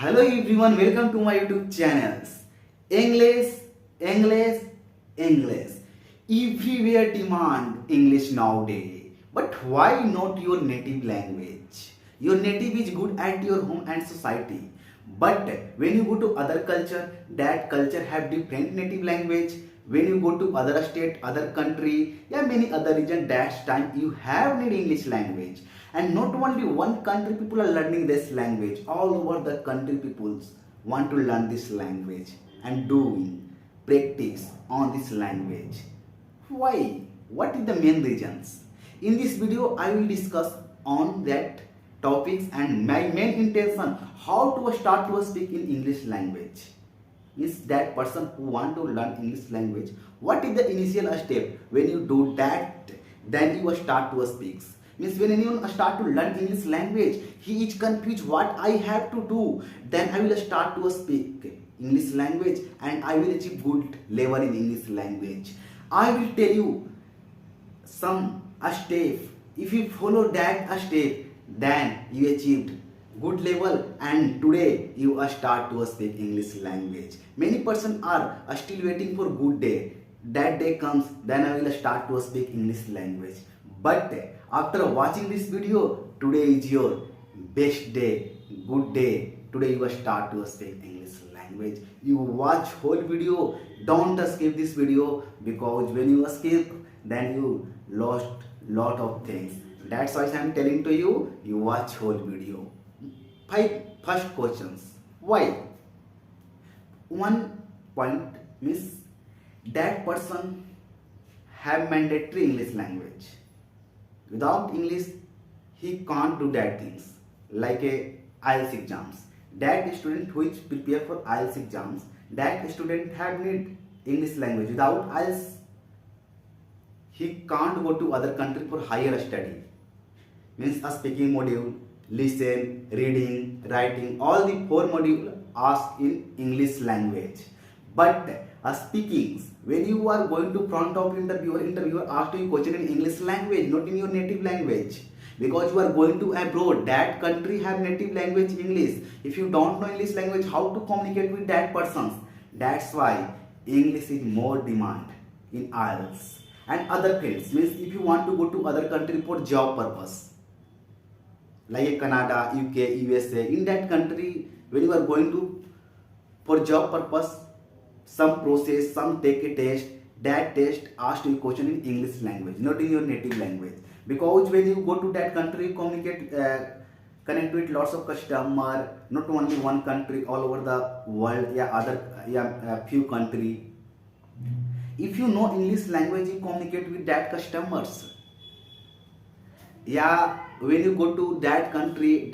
Hello everyone, welcome to my YouTube channels. English, English, English. Everywhere demand English nowadays. But why not your native language? Your native is good at your home and society. But when you go to other culture, that culture have different native language. When you go to other state, other country, many other region, that time you have need English language. And not only one country people are learning this language, all over the country people want to learn this language and doing practice on this language. Why? What is the main reasons? In this video I will discuss on that topics and my main intention how to start to speak in English language. Is that person who want to learn English language, what is the initial step? When you do that, then you start to speak. Means when anyone start to learn English language, he is confused what I have to do. Then I will start to speak English language and I will achieve good level in English language. I will tell you some a step. If you follow that a step, then you achieved good level and today you start to speak English language. Many persons are still waiting for good day. That day comes, then I will start to speak English language. But after watching this video, today is your best day, good day. Today you start to speak English language. You watch whole video, don't skip this video because when you skip, then you lost lot of things. That's why I am telling to you, you watch whole video. First questions. Why? One point means that person have mandatory English language. Without English, he can't do that things like a IELTS exams. That student who is prepare for IELTS exams, that student have need English language. Without IELTS, he can't go to other country for higher study. Means a speaking module, listen, reading, writing, all the four modules asked in English language. But speaking, when you are going to front of interviewer asked you question in English language, not in your native language. Because you are going to abroad, that country have native language English. If you don't know English language, how to communicate with that person? That's why English is more demand in IELTS and other fields. Means if you want to go to other country for job purpose, like Canada, UK, USA, in that country, when you are going to for job purpose, some process, some take a test, that test asked you question in English language, not in your native language. Because when you go to that country, you communicate, connect with lots of customer, not only one country, all over the world, few country. If you know English language, you communicate with that customers. When you go to that country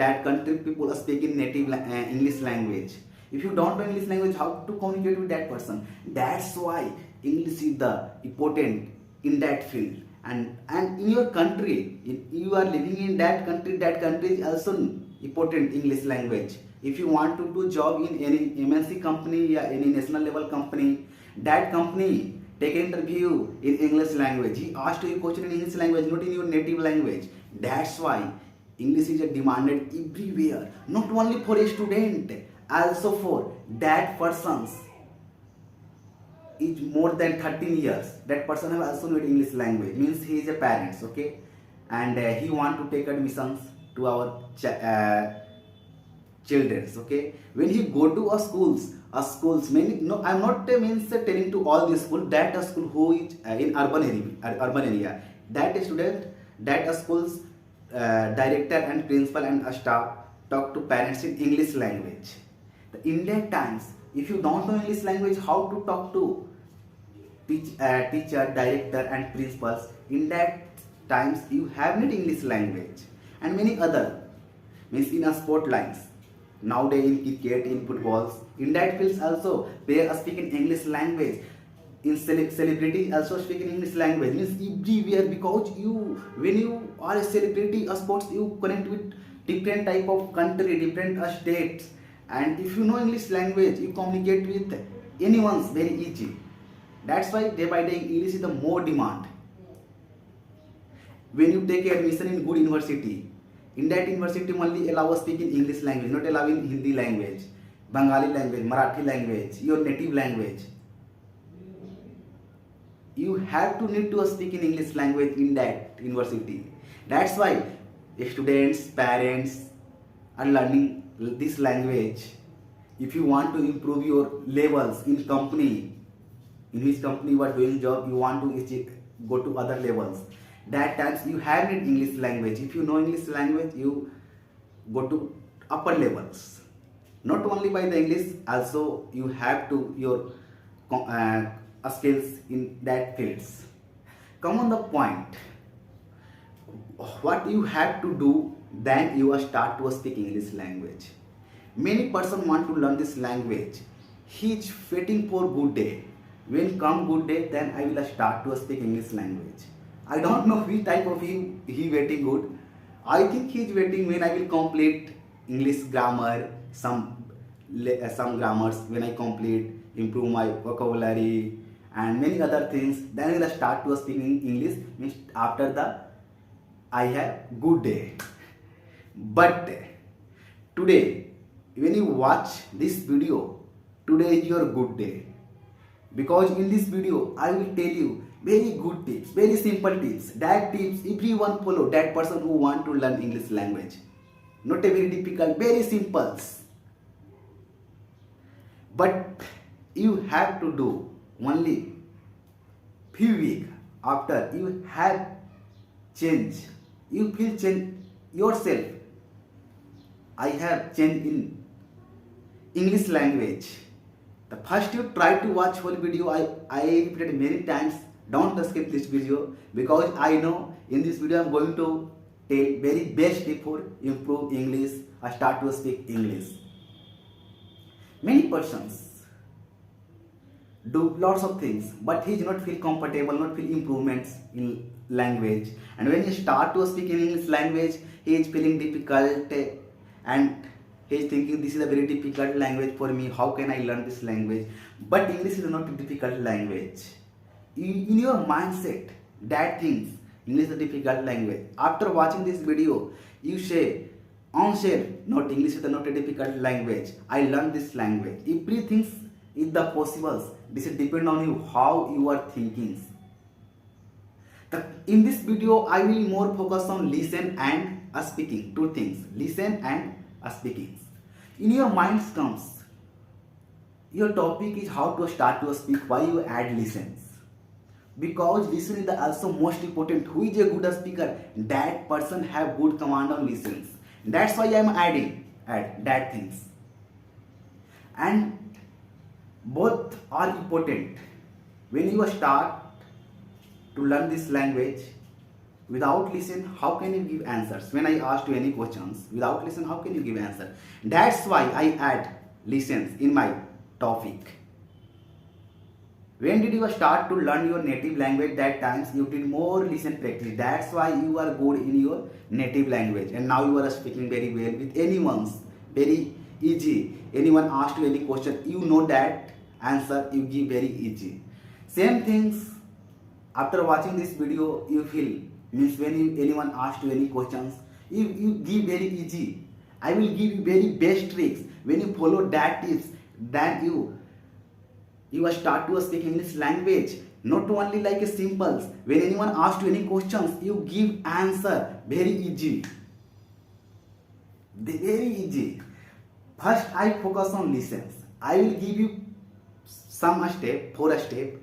people are speaking native English language. If you don't know English language, how to communicate with that person? That's why English is the important in that field. And in your country, if you are living in that country is also important English language. If you want to do job in any MNC company, any national level company, that company take an interview in English language. He asked you a question in English language, not in your native language. That's why English is demanded everywhere, not only for a student, also for that persons is more than 13 years. That person have also need English language. Means he is a parents, okay, and he want to take admissions to our children, okay. When he go to a schools many, no, I'm not means telling to all the school, that a school who is in urban area, that student, that a school's director and principal and staff talk to parents in English language. In that times, if you don't know English language, how to talk to teacher, director and principals? In that times, you have need English language and many other. Means in a sport lines, nowadays in cricket, in footballs, in that fields also they are speaking English language. In celebrity also speaking English language. Means everywhere, because when you are a celebrity, a sports, you connect with different type of country, different states, and if you know English language, you communicate with anyone's very easy. That's why day by day English is the more demand. When you take admission in good university, in that university only allow us speaking English language, not allowing Hindi language. Bengali language, Marathi language, your native language. You have to need to speak in English language in that university. That's why students, parents are learning this language. If you want to improve your levels in company, in which company you are doing job, you want to go to other levels. That times you have need English language. If you know English language, you go to upper levels. Not only by the English, also you have to your skills in that fields. Come on the point. What you have to do, then you start to speak English language. Many person want to learn this language. He is waiting for good day. When come good day, then I will start to speak English language. I don't know which type of he waiting good. I think he is waiting when I will complete English grammar, some grammars when I complete, improve my vocabulary and many other things. Then I will start to speak English. Means after the I have good day. But today, when you watch this video, today is your good day. Because in this video, I will tell you very good tips, very simple tips. That tips everyone follow, that person who want to learn English language. Not a very difficult, very simple. But you have to do only few weeks after you have changed. You feel change yourself. I have changed in English language. The first you try to watch whole video, I repeated many times, don't skip this video because I know in this video I am going to tell very best tip for improve English or start to speak English. Many persons do lots of things, but he do not feel comfortable, not feel improvements in language. And when you start to speak in English language, he is feeling difficult and he is thinking this is a very difficult language for me. How can I learn this language? But English is not a difficult language. In your mindset, that things English is a difficult language. After watching this video, you say, on share, not English is not a difficult language. I learned this language. Everything is the possible. This is depend on you how you are thinking. In this video, I will more focus on listen and speaking. Two things: listen and speaking. In your mind comes, your topic is how to start to speak. Why you add listens? Because listen is the also most important. Who is a good speaker? That person have good command on listens. That's why I am add that things. And both are important. When you start to learn this language, without listen, how can you give answers? When I ask you any questions, without listen, how can you give answer? That's why I add listens in my topic. When did you start to learn your native language? That times you did more listen practice. That's why you are good in your native language. And now you are speaking very well with anyone's. Very easy. Anyone asked you any question, you know that answer you give very easy. Same things after watching this video you feel. Means when anyone asks you any questions, you give very easy. I will give you very best tricks. When you follow that tips, then you start to speak English language. Not only like a simple. When anyone asks you any questions, you give answer very easy. Very easy. First, I focus on listens. I will give you some step, 4 step.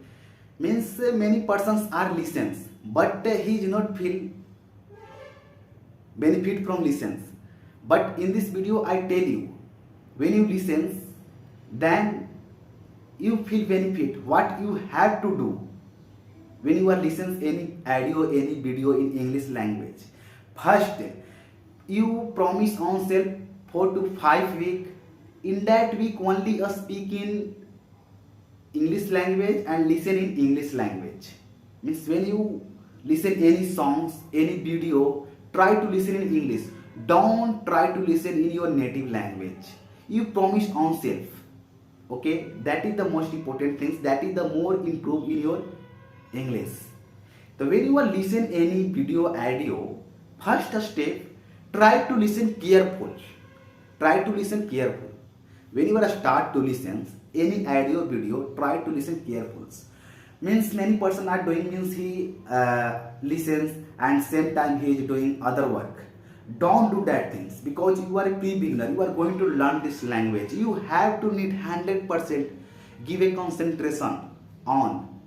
Means many persons are listens, but he do not feel benefit from listens. But in this video, I tell you, when you listen, then you feel benefit. What you have to do when you are listening any audio, any video in English language. First, you promise on self 4 to 5 weeks. In that week, only speak in English language and listen in English language. Means when you listen any songs, any video, try to listen in English. Don't try to listen in your native language. You promise on self. Okay, that is the most important things. That is the more improve in your English. So when you are listen any video, audio, first step, try to listen careful. Try to listen careful. when you are start to listen any audio video, try to listen carefully. Means many person are doing means he listens and same time he is doing other work. Don't do that things because you are a pre-beginner. You are going to learn this language. You have to need 100% give a concentration on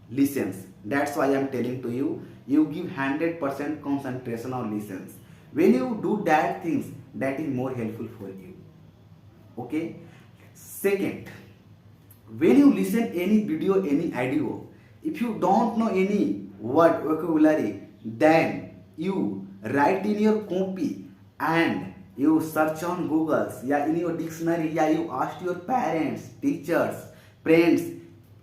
listens. That's why I am telling to you. You give 100% concentration on listens. When you do that things, that is more helpful for you. Okay. Second, when you listen any video, any audio, if you don't know any word vocabulary, then you write in your copy and you search on Google, yeah, in your dictionary, yeah, you ask your parents, teachers, friends,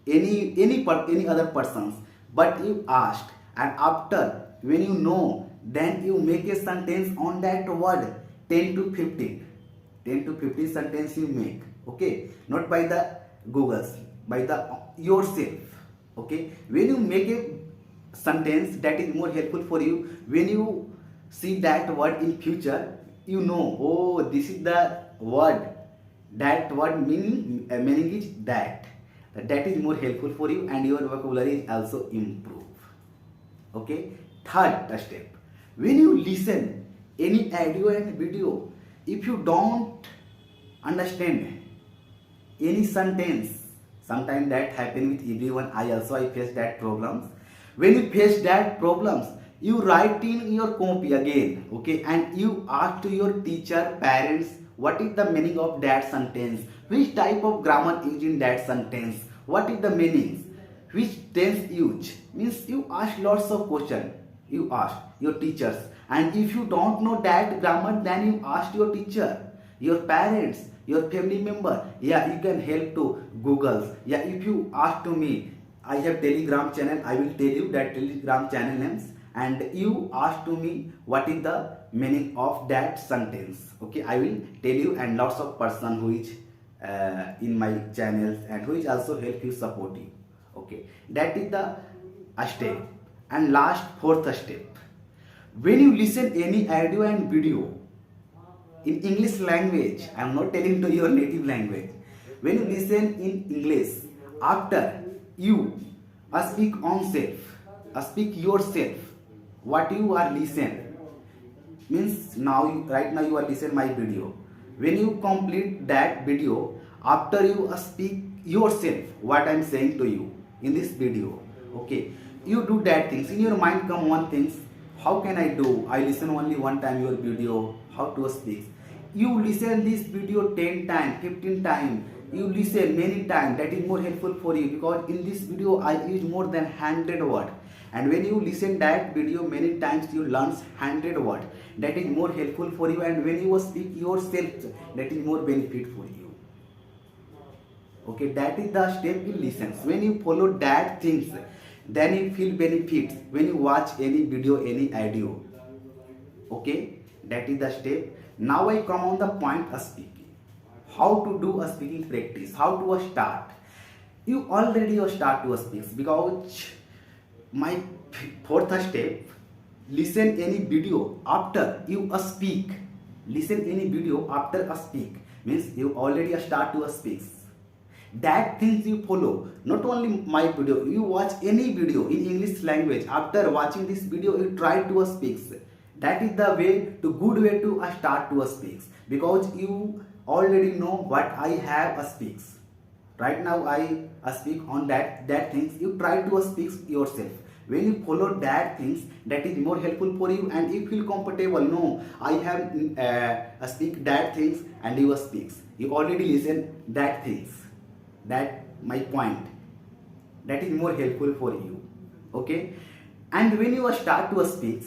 any other persons, but you asked, and after when you know, then you make a sentence on that word. 10 to 15 sentence you make. Okay, not by the Google's, by the yourself. Okay, when you make a sentence, that is more helpful for you. When you see that word in future, you know, oh, this is the word. That word meaning is that. That is more helpful for you, and your vocabulary is also improve. Okay. Third step, when you listen any audio and video, if you don't understand any sentence, sometimes that happen with everyone. I face that problems. When you face that problems, you write in your copy again, okay, and you ask to your teacher, parents, what is the meaning of that sentence, which type of grammar used in that sentence, what is the meanings, which tense used. Means you ask lots of questions. You ask your teachers, and if you don't know that grammar, then you ask your teacher, your parents, your family member. Yeah, you can help to Google. Yeah, if you ask to me, I have Telegram channel, I will tell you that Telegram channel names, and you ask to me what is the meaning of that sentence. Okay, I will tell you, and lots of person who is in my channels and who is also help you, support you. Okay, that is the step. And last, fourth step, when you listen any audio and video in English language, I am not telling to your native language. When you listen in English, after you speak on self, speak yourself, what you are listen. Means now, right now you are listen my video. When you complete that video, after you speak yourself, what I am saying to you in this video, okay, you do that things. In your mind come one things, how can I do? I listen only one time your video, how to speak. You listen this video 10 times, 15 times, you listen many times. That is more helpful for you, because in this video I use more than 100 words. And when you listen that video many times, you learn 100 words. That is more helpful for you. And when you speak yourself, that is more benefit for you. Okay, that is the step you listen. When you follow that things, then you feel benefits when you watch any video, any audio. Okay, that is the step. Now I come on the point of speaking. How to do a speaking practice, how to start. You already start to speak, because my fourth step, listen any video after you speak. Listen any video after speak, means you already start to speak. That things you follow, not only my video, you watch any video in English language. After watching this video, you try to speak. That is the way to good way to start to speak, because you already know what I have speaks. Right now I speak on that things. You try to speak yourself. When you follow that things, that is more helpful for you, and you feel comfortable. No, I have speak that things, and you speaks. You already listen that things. That my point. That is more helpful for you. Okay, and when you start to speak,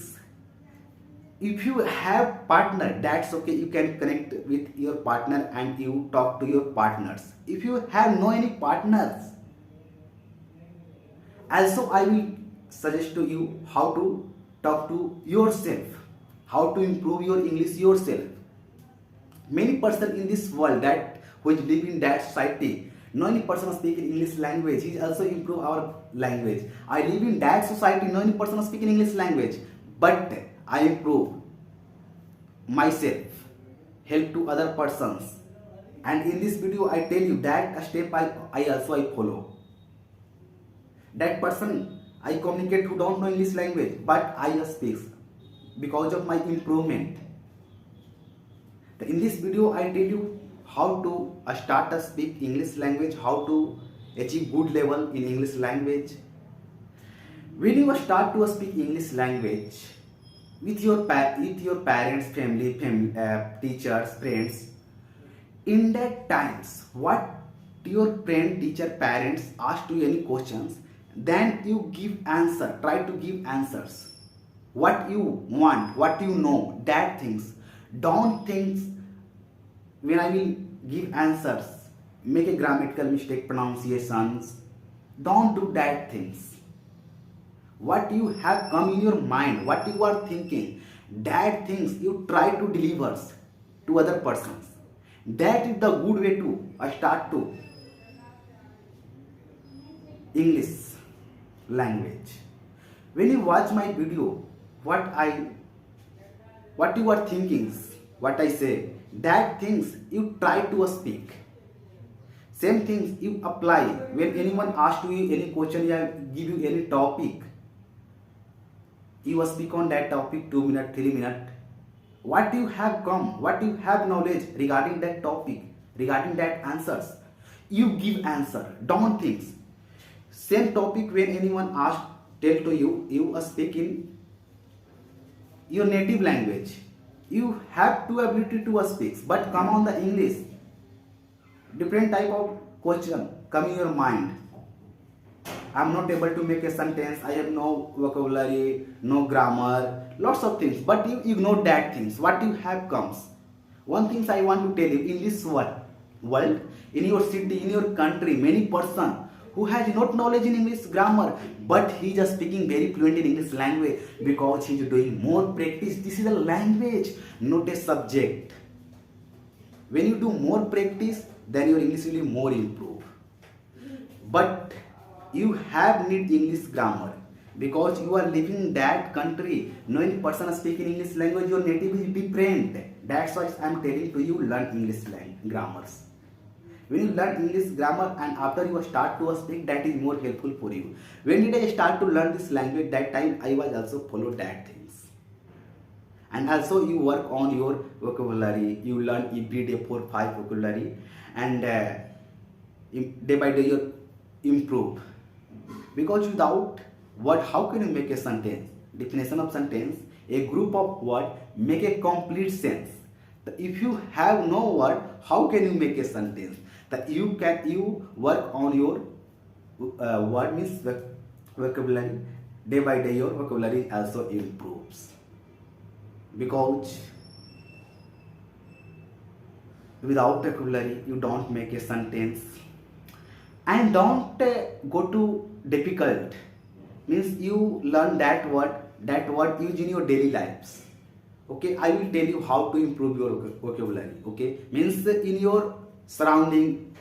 if you have partner, that's okay. You can connect with your partner and you talk to your partners. If you have no any partners, also I will suggest to you how to talk to yourself, how to improve your English yourself. Many person in this world that which live in that society, no any person speaking English language, he also improve our language. I live in that society, no any person speaking English language, but I improve myself, help to other persons. And in this video I tell you that a step I also follow. That person I communicate who don't know English language, but I speak because of my improvement. In this video I tell you how to start to speak English language, how to achieve good level in English language. When you start to speak English language with your parents, family, teachers, friends, in that times what your friend, teacher, parents ask you any questions, then you give answer, try to give answers what you want, what you know, that things. Don't think when I will give answers make a grammatical mistake, pronunciations. Don't do that things. What you have come in your mind, what you are thinking, that things you try to deliver to other persons. That is the good way to start to English language. When you watch my video, what you are thinking, what I say, that things you try to speak. Same things you apply when anyone asks you any question, give you any topic. You speak on that topic 2 minutes, 3 minutes. What you have come, what you have knowledge regarding that topic, regarding that answers, you give answer. Don't think. Same topic when anyone asks, tell to you, you speak in your native language. You have two ability to speak, but come on the English. Different type of question come in your mind. I am not able to make a sentence, I have no vocabulary, no grammar, lots of things, but you ignore that things. What you have comes. One thing I want to tell you, in this world, in your city, in your country, many person who has not knowledge in English grammar, but he is just speaking very fluent in English language because he is doing more practice. This is a language, not a subject. When you do more practice, then your English will be more improved. But you have need English grammar because you are living in that country. No any person speaking English language, your native is different. That's why I am telling to you, learn English grammars. When you learn English grammar and after you start to speak, that is more helpful for you. When did I start to learn this language? That time I was also follow that things. And also you work on your vocabulary. You learn every day 4-5 vocabulary, and day by day you improve. Because without word, how can you make a sentence? Definition of sentence: a group of words make a complete sense. If you have no word, how can you make a sentence? That you work on your word means vocabulary. Day by day your vocabulary also improves. Because without vocabulary you don't make a sentence. And don't go to difficult. Means you learn that word use in your daily lives. Okay, I will tell you how to improve your vocabulary. Okay, means in your surrounding,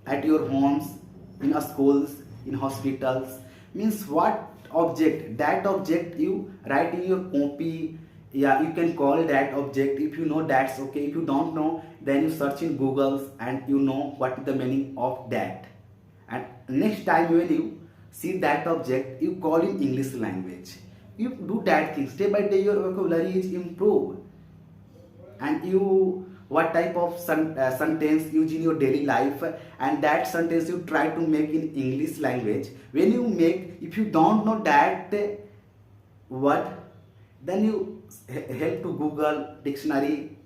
at your homes, in schools, in hospitals. Means what object, that object you write in your copy. Yeah, you can call that object. If you know, that's okay. If you don't know, then you search in Google and you know what is the meaning of that. And next time when you see that object, you call in English language. You do that thing. Step by day your vocabulary is improved. And you, what type of sentence use in your daily life, and that sentence you try to make in English language. When you make, if you don't know that word, then you help to Google dictionary.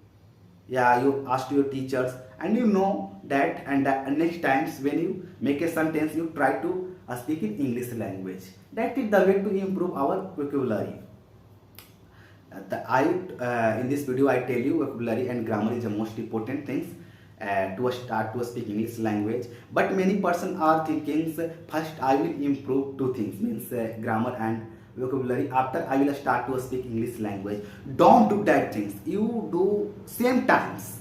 Yeah, you ask your teachers and you know that, and next times when you make a sentence, you try to speak in English language. That is the way to improve our vocabulary. In this video I tell you vocabulary and grammar is the most important things to start to speak English language. But many persons are thinking, first I will improve two things, means grammar and vocabulary, after I will start to speak English language. Don't do that things. You do same times.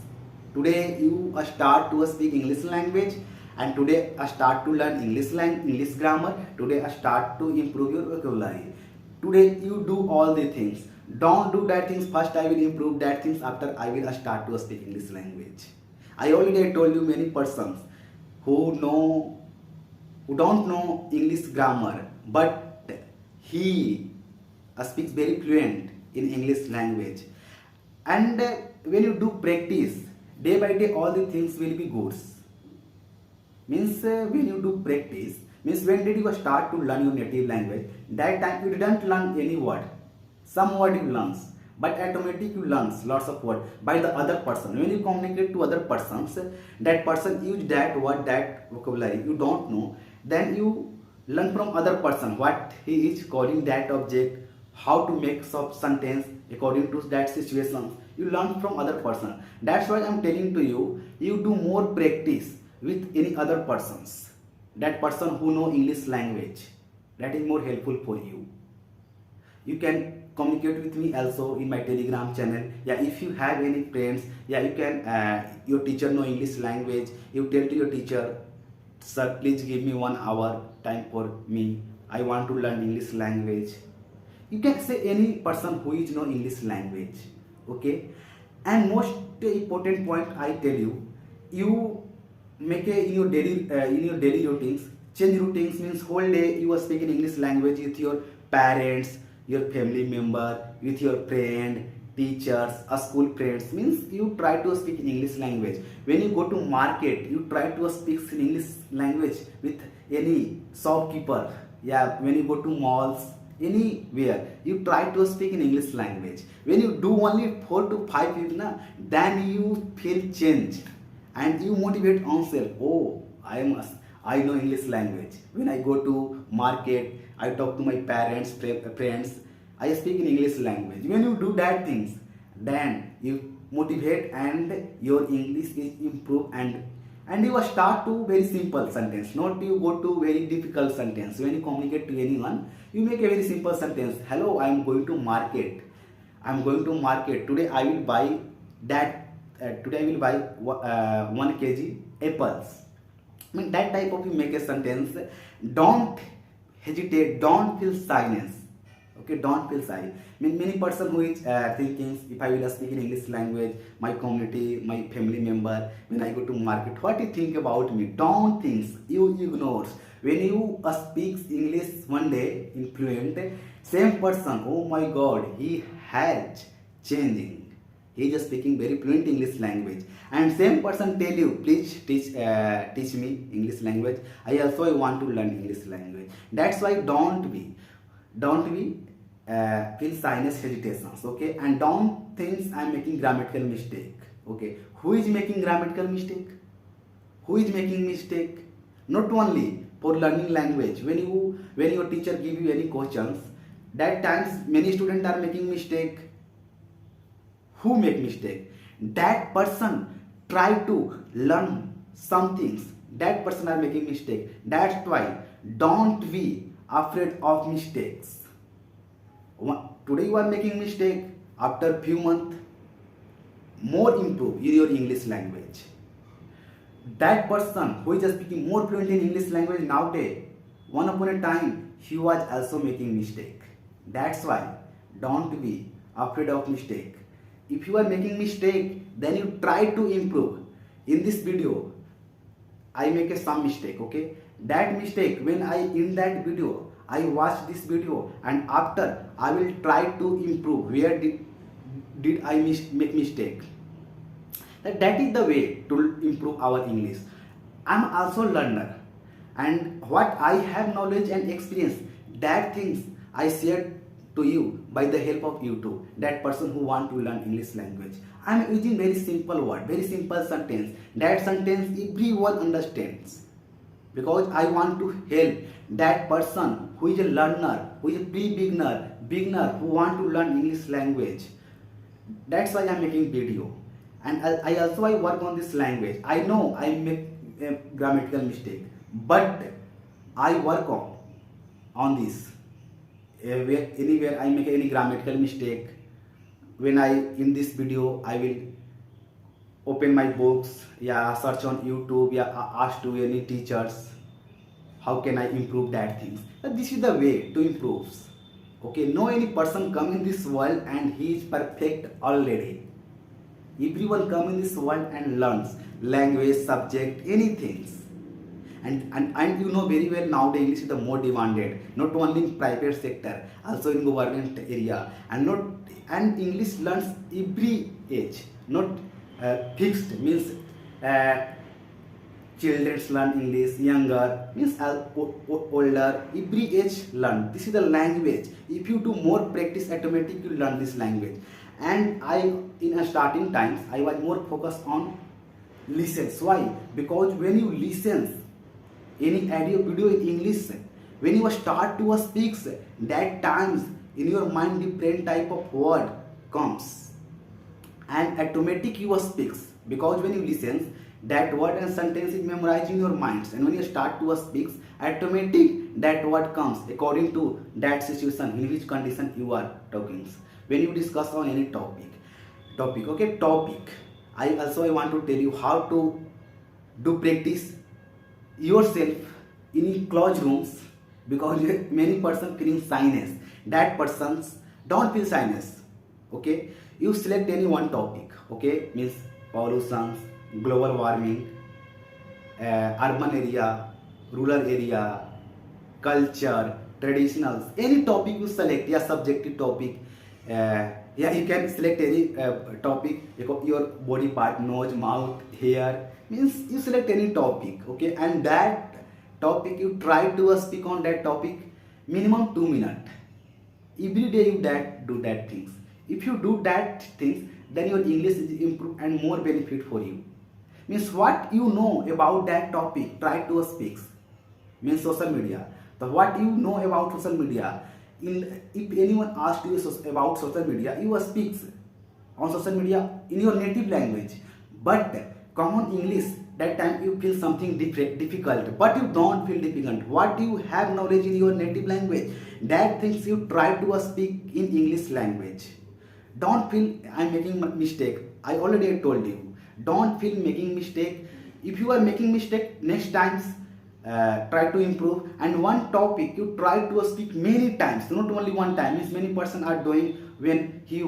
Today you start to speak English language, and today I start to learn English grammar. Today I start to improve your vocabulary. Today you do all the things. Don't do that things. First I will improve that things, after I will start to speak English language. I already told you many persons who know who don't know English grammar, but he speaks very fluent in English language. And when you do practice, day by day, all the things will be good. Means when you do practice, means when did you start to learn your native language? That time you didn't learn any word. Some word you learn, but automatically you learn lots of word by the other person. When you communicate to other persons, that person use that word, that vocabulary you don't know, then you learn from other person what he is calling that object, how to make sub sentence according to that situation. You learn from other person. That's why I'm telling to you, you do more practice with any other persons, that person who know English language. That is more helpful for you. You can communicate with me also in my Telegram channel. Yeah, if you have any friends, yeah, you can your teacher know English language, you tell to your teacher, sir, please give me 1 hour time for me, I want to learn English language. You can say any person who is know English language. Okay. And most important point I tell you, you make a in your daily routines, change routines. Means whole day you are speaking English language with your parents, your family member, with your friend, teachers, school friends. Means you try to speak in English language. When you go to market, you try to speak in English language with any shopkeeper. Yeah, when you go to malls, anywhere, you try to speak in English language. When you do only 4 to 5 people, then you feel change and you motivate yourself. Oh, I know English language. When I go to market, I talk to my parents, friends, I speak in English language. When you do that things, then you motivate and your English is improve, and you start to very simple sentence, not you go to very difficult sentence. When you communicate to anyone, you make a very simple sentence. Hello, I am going to market. I am going to market today. I will buy that. Today I will buy 1 kg apples. I mean, that type of you make a sentence. Don't hesitate. Don't feel shyness. Okay, don't feel shy. I mean, many person who is thinking, if I will speak in English language, my community, my family member, when I go to market, what do you think about me? Don't think. You ignore. When you speak English one day in fluent, same person, oh my God, he has changing. He is just speaking very fluent English language, and same person tell you, please teach me English language. I also want to learn English language. That's why don't be feel shyness, hesitations. Okay, and don't think I'm making grammatical mistake. Okay, who is making grammatical mistake? Who is making mistake? Not only for learning language. When your teacher give you any questions, that times many students are making mistake. Who make mistake? That person try to learn some things. That person are making mistake. That's why don't be afraid of mistakes. Today you are making mistake. After few months, more improve in your English language. That person who is just speaking more fluent in English language nowadays, one upon a time he was also making mistake. That's why don't be afraid of mistake. If you are making mistake, then you try to improve. In this video, I make some mistake. Okay, that mistake, when I in that video, I watch this video, and after I will try to improve. Where did I make mistake? That is the way to improve our English. I'm also learner, and what I have knowledge and experience, that things I share to you by the help of YouTube. That person who want to learn English language, I'm using very simple word, very simple sentence. That sentence everyone understands, because I want to help that person who is a learner, who is a beginner who want to learn English language. That's why I'm making video, and I also work on this language. I know I make a grammatical mistake, but I work on this. Anywhere I make any grammatical mistake, when I in this video I will open my books, yeah, search on YouTube, yeah, ask to any teachers, how can I improve that things. This is the way to improve. Okay, no any person come in this world and he is perfect already. Everyone come in this world and learns language, subject, anything. And you know very well nowadays English is the more demanded, not only in private sector, also in government area, and English learns every age, not fixed means uh, children learn English, younger means older, every age learn. This is the language. If you do more practice, automatically you learn this language. And I, in a starting times, I was more focused on listens. Why? Because when you listen any audio video in English, when you start to speak, that times in your mind different type of word comes and automatic you speaks, because when you listen that word and sentence is memorized in your minds, and when you start to speak, automatic that word comes according to that situation in which condition you are talking. When you discuss on any topic, I want to tell you how to do practice yourself in closed rooms, because many person feeling shyness. That persons don't feel shyness. Okay, you select any one topic. Okay, means pollution, global warming, urban area, rural area, culture, traditionals, any topic you select, yeah, subjective topic, yeah, you can select any topic, your body part, nose, mouth, hair, means you select any topic, okay, and that topic you try to speak on that topic minimum 2 minutes. Every day you do that things. If you do that things, then your English is improved and more benefit for you. Means what you know about that topic, try to speak. Means social media. So what you know about social media, if anyone asks you about social media, you speak on social media in your native language. But common English, that time you feel something difficult, but you don't feel difficult. What you have knowledge in your native language, that things you try to speak in English language. Don't feel I'm making mistake. I already told you. Don't feel making mistake. If you are making mistake, next times try to improve. And one topic you try to speak many times, not only one time. Means many person are doing when he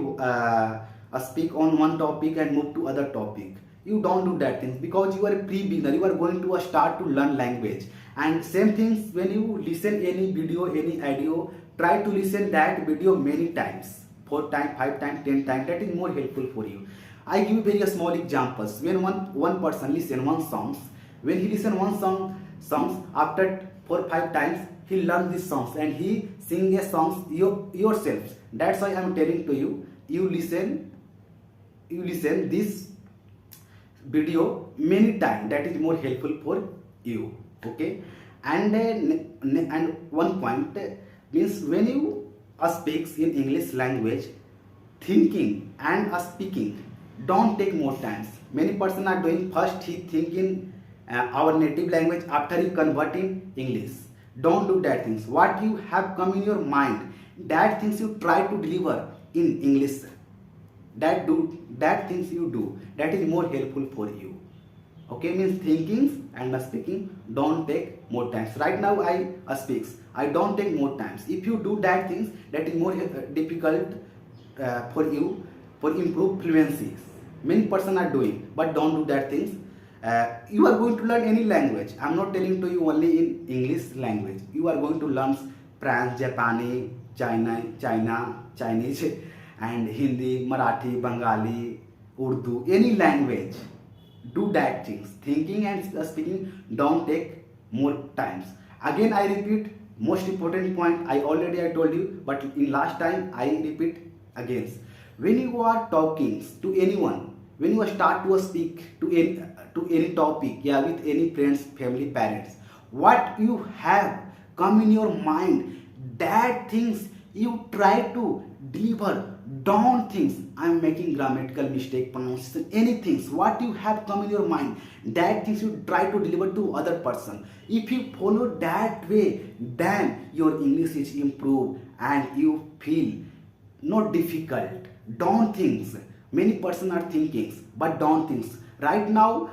speak on one topic and move to other topic. You don't do that things, because you are a pre-beginner. You are going to start to learn language. And same things when you listen any video, any audio, try to listen that video many times, 4 times, 5 times, 10 times. That is more helpful for you. I give very small examples. When one person listen one songs, when he listen one songs after 4 5 times, he learn these songs and he sing a songs yourself. That's why I am telling to you. You listen this video many times. That is more helpful for you. Okay, and one point means when you speaks in English language, thinking and speaking don't take more times. Many person are doing first he think in our native language, after he convert in English. Don't do that things. What you have come in your mind, that things you try to deliver in English. That things you do, that is more helpful for you. Okay, means thinking and speaking don't take more times. Right now I speaks, I don't take more times. If you do that things, that is more difficult for you for improve fluency. Many person are doing, but don't do that things. You are going to learn any language. I'm not telling to you only in English language. You are going to learn French, Japanese, Chinese, and Hindi, Marathi, Bengali, Urdu, any language. Do that things. Thinking and speaking don't take more times. Again, I repeat, most important point I told you, but in last time I repeat again. When you are talking to anyone, when you start to speak to any topic, yeah, with any friends, family, parents, what you have come in your mind, that things you try to deliver. Don't think I'm making grammatical mistake, pronunciation, anything. What you have come in your mind, that things you try to deliver to other person. If you follow that way, then your English is improved and you feel not difficult. Don't think. Many person are thinking, but don't think. Right now,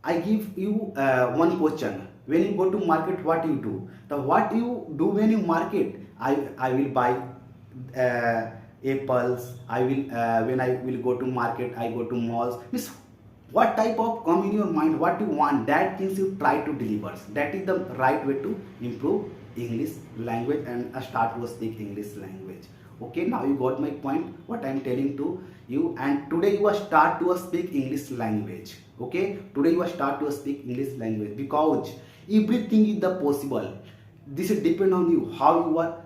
I give you one question. When you go to market, what you do? The what you do when you market? I will buy apples. I will when I will go to market, I go to malls. Means what type of come in your mind, what you want, that things you try to deliver. That is the right way to improve English language and start to speak English language. Okay, now you got my point, what I am telling to you, and today you are start to speak English language. Okay, today you are start to speak English language because everything is the possible. This is depend on you, how you are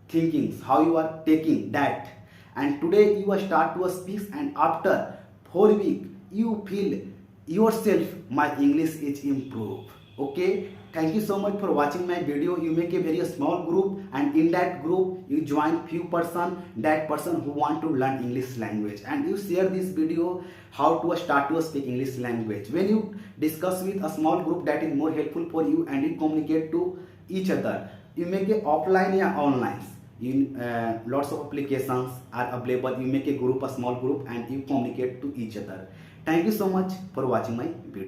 thinking, how you are taking that. And today you are start to speak, and after 4 weeks you feel yourself my English is improved. Okay, thank you so much for watching my video. You make a very small group, and in that group you join few person, that person who want to learn English language, and you share this video how to start to speak English language. When you discuss with a small group, that is more helpful for you, and you communicate to each other. You make a offline or online. Lots of applications are available. You make a group, a small group, and you communicate to each other. Thank you so much for watching my video.